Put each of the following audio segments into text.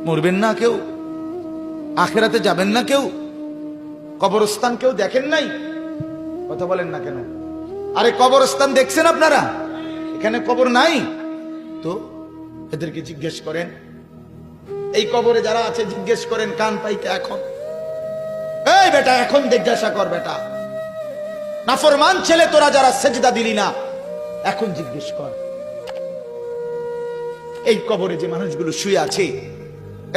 মরবেন না কেউ, আখেরাতে যাবেন না কেউ, কবরস্থান কেউ দেখেন নাই? কথা বলেন না কেন? আরে কবরস্থান দেখছেন আপনারা? এখানে কবর নাই তো এদেরকে জিজ্ঞেস করেন। এই কবরে যারা আছে জিজ্ঞেস করেন কান পাইতে এখন। এই বেটা এখন জিজ্ঞাসা কর বেটা, নাফরমান ছেলে তোরা যারা সেজদা দিলি না, এখন জিজ্ঞেস কর এই কবরে যে মানুষগুলো শুয়ে আছে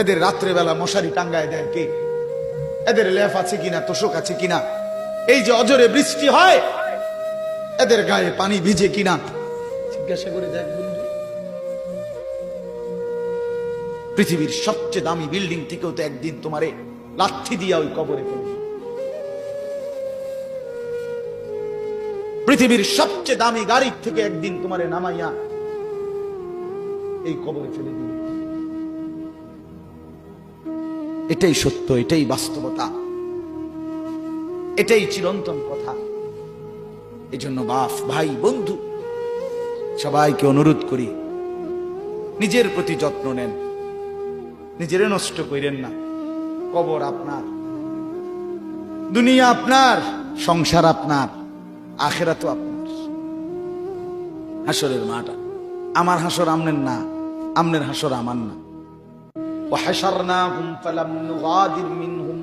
এদের রাত্রে বেলা মশারি টাঙ্গায় দেয় কে? এদের লেফ আছে কিনা, তোষক আছে কিনা? এই যে অজরে বৃষ্টি হয় এদের গায়ে পানি ভিজে কিনা জিজ্ঞাসা করে দেখ বন্ধু। পৃথিবীর সবচেয়ে দামি বিল্ডিং থেকেও তো একদিন তোমারে লাথি দিয়া ওই কবরে ফেলে, পৃথিবীর সবচেয়ে দামি গাড়ির থেকে একদিন তোমারে নামাইয়া এই কবরে ফেলে দিবে। এটাই সত্য, এটাই বাস্তবতা, এটাই চিরন্তন কথা। এই জন্য বাপ, ভাই, বন্ধু সবাইকে অনুরোধ করি নিজের প্রতি যত্ন নেন, নিজেরে নষ্ট করেন না। কবর আপনার, দুনিয়া আপনার, সংসার আপনার, আখিরাতও আপনার। হাসরের মাটা আমার, হাসর আমনের না, আমনের হাসর আমার না। ওয়া হাশারনাহুম ফালাম নুগাদির মিনহুম